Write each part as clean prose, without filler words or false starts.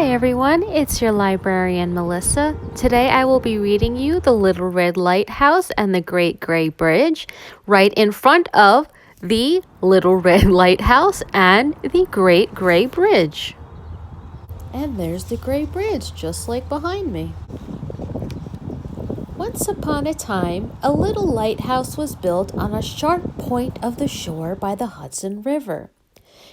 Hi everyone, it's your librarian Melissa. Today I will be reading you the Little Red Lighthouse and the Great Gray Bridge right in front of the Little Red Lighthouse and the Great Gray Bridge. And there's the Gray Bridge just like behind me. Once upon a time, a little lighthouse was built on a sharp point of the shore by the Hudson River.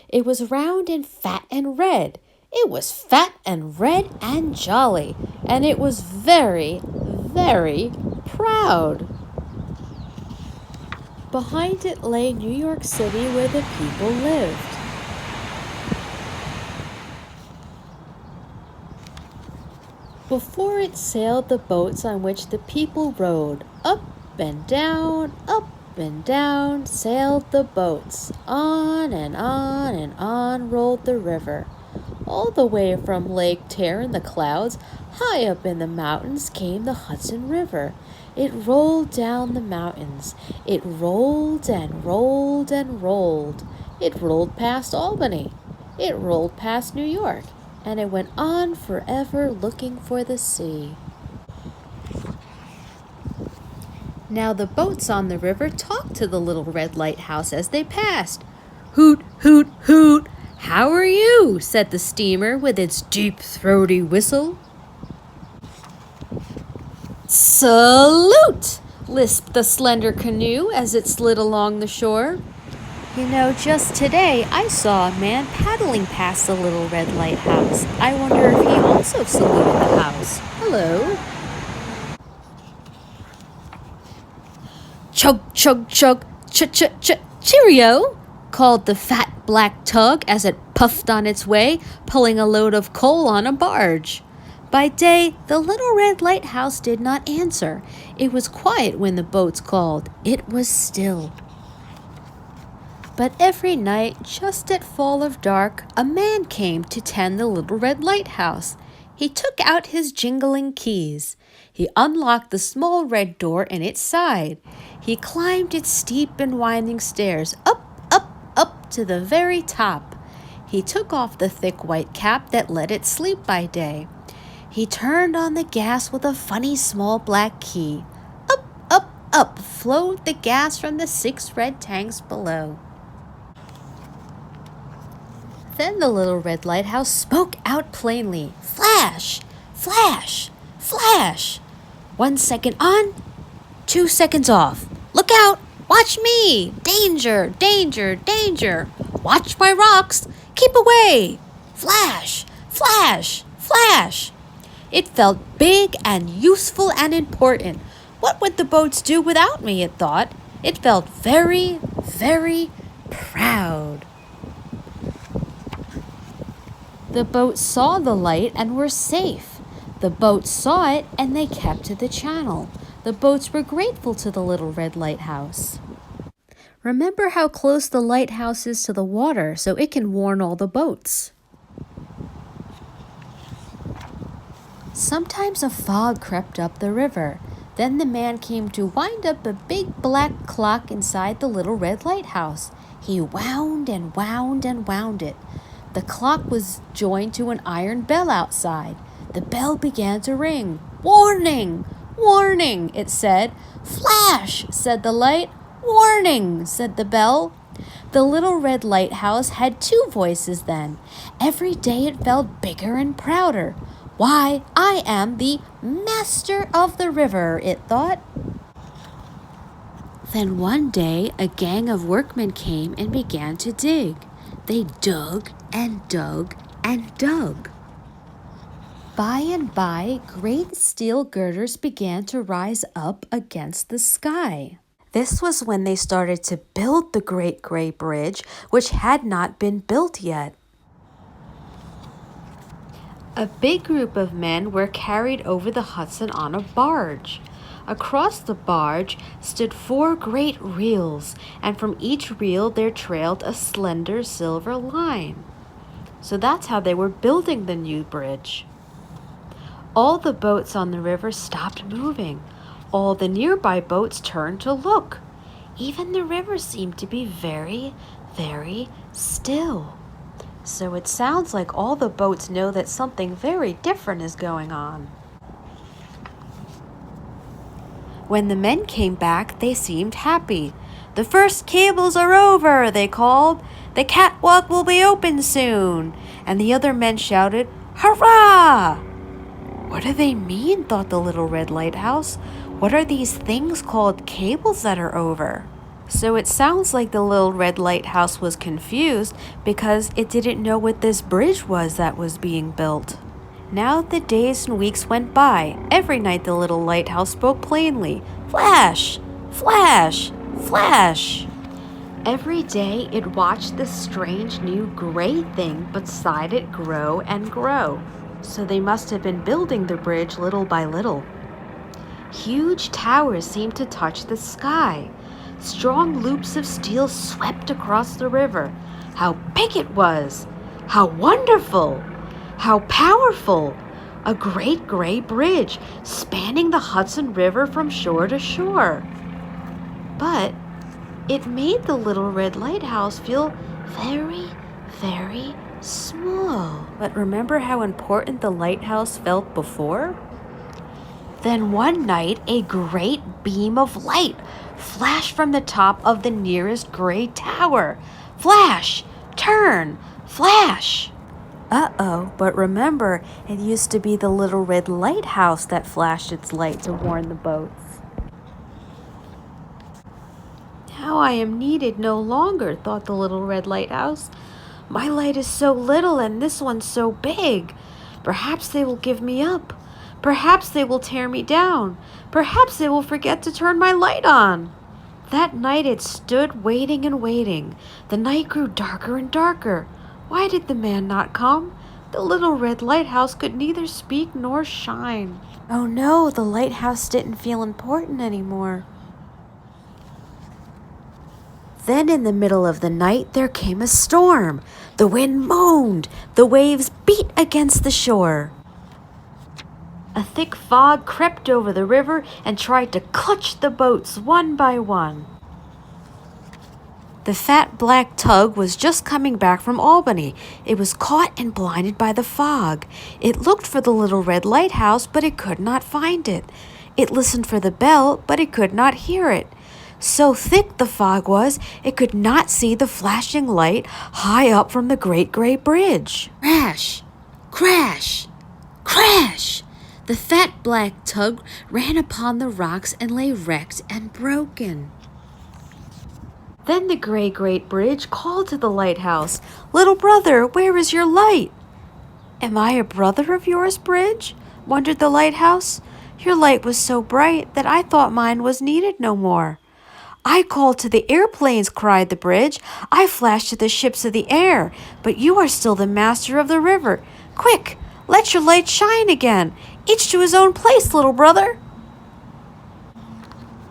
It was round and fat and red. It was fat and red and jolly, and it was very, very proud. Behind it lay New York City where the people lived. Before it sailed the boats on which the people rode. Up and down, sailed the boats. On and on and on rolled the river. All the way from Lake Terre in the clouds, high up in the mountains came the Hudson River. It rolled down the mountains. It rolled and rolled and rolled. It rolled past Albany. It rolled past New York. And it went on forever looking for the sea. Now the boats on the river talked to the Little Red Lighthouse as they passed. Hoot, hoot, hoot! How are you? Said the steamer with its deep, throaty whistle. Salute! Lisped the slender canoe as it slid along the shore. You know, just today I saw a man paddling past the Little Red Lighthouse. I wonder if he also saluted the house. Hello. Chug, chug, chug, cheerio, called the fat black tug as it puffed on its way, pulling a load of coal on a barge. By day, the Little Red Lighthouse did not answer. It was quiet when the boats called. It was still. But every night, just at fall of dark, a man came to tend the Little Red Lighthouse. He took out his jingling keys. He unlocked the small red door in its side. He climbed its steep and winding stairs, up to the very top. He took off the thick white cap that let it sleep by day. He turned on the gas with a funny small black key. Up flowed the gas from the 6 red tanks below. Then the Little Red Lighthouse spoke out plainly. Flash! Flash! Flash! 1 second on, 2 seconds off. Look out! Watch me! Danger! Danger! Danger! Watch my rocks! Keep away! Flash! Flash! Flash! It felt big and useful and important. What would the boats do without me, it thought. It felt very, very proud. The boats saw the light and were safe. The boats saw it and they kept to the channel. The boats were grateful to the Little Red Lighthouse. Remember how close the lighthouse is to the water so it can warn all the boats. Sometimes a fog crept up the river. Then the man came to wind up a big black clock inside the Little Red Lighthouse. He wound and wound and wound it. The clock was joined to an iron bell outside. The bell began to ring. Warning! Warning! It said. Flash! Said the light. Warning! Said the bell. The Little Red Lighthouse had 2 voices then. Every day it felt bigger and prouder. Why, I am the master of the river, it thought. Then one day a gang of workmen came and began to dig. They dug and dug and dug. By and by, great steel girders began to rise up against the sky. This was when they started to build the Great Gray Bridge, which had not been built yet. A big group of men were carried over the Hudson on a barge. Across the barge stood 4 great reels, and from each reel there trailed a slender silver line. So that's how they were building the new bridge. All the boats on the river stopped moving. All the nearby boats turned to look. Even the river seemed to be very, very still. So it sounds like all the boats know that something very different is going on. When the men came back, they seemed happy. "The first cables are over," they called. "The catwalk will be open soon." And the other men shouted, "Hurrah!" What do they mean? Thought the Little Red Lighthouse. What are these things called cables that are over? So it sounds like the Little Red Lighthouse was confused because it didn't know what this bridge was that was being built. Now the days and weeks went by. Every night the little lighthouse spoke plainly. Flash! Flash! Flash! Every day it watched this strange new gray thing beside it grow and grow. So they must have been building the bridge little by little. Huge towers seemed to touch the sky. Strong loops of steel swept across the river. How big it was! How wonderful! How powerful! A great gray bridge spanning the Hudson River from shore to shore. But it made the Little Red Lighthouse feel very, very small. But remember how important the lighthouse felt before? Then one night, a great beam of light flashed from the top of the nearest gray tower. Flash! Turn! Flash! Uh-oh, but remember, it used to be the Little Red Lighthouse that flashed its light to warn the boats. Now I am needed no longer, thought the Little Red Lighthouse. My light is so little and this one's so big. Perhaps they will give me up. Perhaps they will tear me down. Perhaps they will forget to turn my light on. That night it stood waiting and waiting. The night grew darker and darker. Why did the man not come? The Little Red Lighthouse could neither speak nor shine. Oh no, the lighthouse didn't feel important anymore. Then in the middle of the night there came a storm. The wind moaned. The waves beat against the shore. A thick fog crept over the river and tried to clutch the boats one by one. The fat black tug was just coming back from Albany. It was caught and blinded by the fog. It looked for the Little Red Lighthouse, but it could not find it. It listened for the bell, but it could not hear it. So thick the fog was, it could not see the flashing light high up from the great gray bridge. Crash! Crash! Crash! The fat black tug ran upon the rocks and lay wrecked and broken. Then the gray great bridge called to the lighthouse, "Little brother, where is your light?" "Am I a brother of yours, bridge?" wondered the lighthouse. "Your light was so bright that I thought mine was needed no more." "I called to the airplanes," cried the bridge. "I flashed to the ships of the air, but you are still the master of the river. Quick, let your light shine again. Each to his own place, little brother."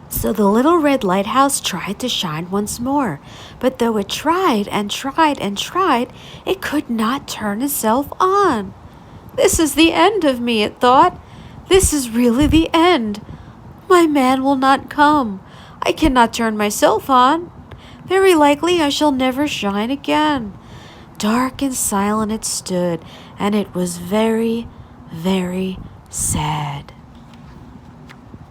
So the Little Red Lighthouse tried to shine once more, but though it tried and tried and tried, it could not turn itself on. "This is the end of me," it thought. "This is really the end. My man will not come. I cannot turn myself on. Very likely I shall never shine again." Dark and silent it stood, and it was very, very sad.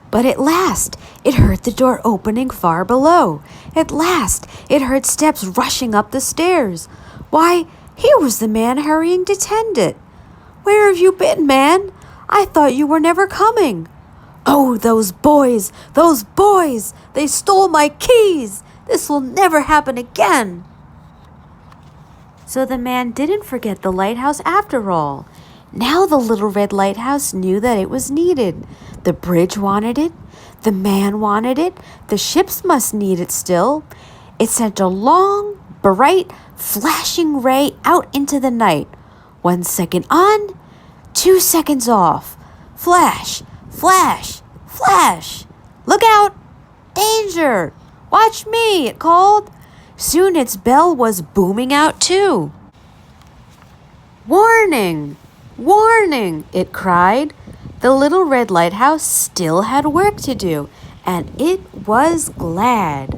But at last, it heard the door opening far below. At last, it heard steps rushing up the stairs. Why, here was the man hurrying to tend it. "Where have you been, man? I thought you were never coming." "Oh, those boys! Those boys! They stole my keys! This will never happen again." So the man didn't forget the lighthouse after all. Now the Little Red Lighthouse knew that it was needed. The bridge wanted it. The man wanted it. The ships must need it still. It sent a long, bright, flashing ray out into the night. 1 second on, 2 seconds off. Flash, flash, flash. "Look out! Danger! Watch me!" it called. Soon its bell was booming out too. "Warning! Warning!" it cried. The Little Red Lighthouse still had work to do, and it was glad.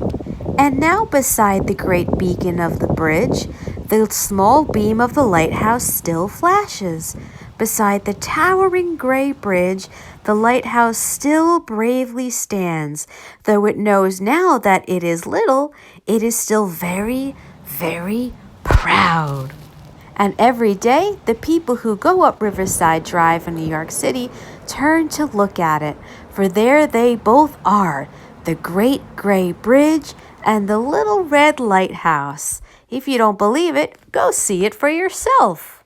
And now beside the great beacon of the bridge, The small beam of the lighthouse still flashes. Beside the towering gray bridge, the lighthouse still bravely stands. Though it knows now that it is little, it is still very, very proud. And every day, the people who go up Riverside Drive in New York City turn to look at it, for there they both are, the Great Gray Bridge and the Little Red Lighthouse. If you don't believe it, go see it for yourself.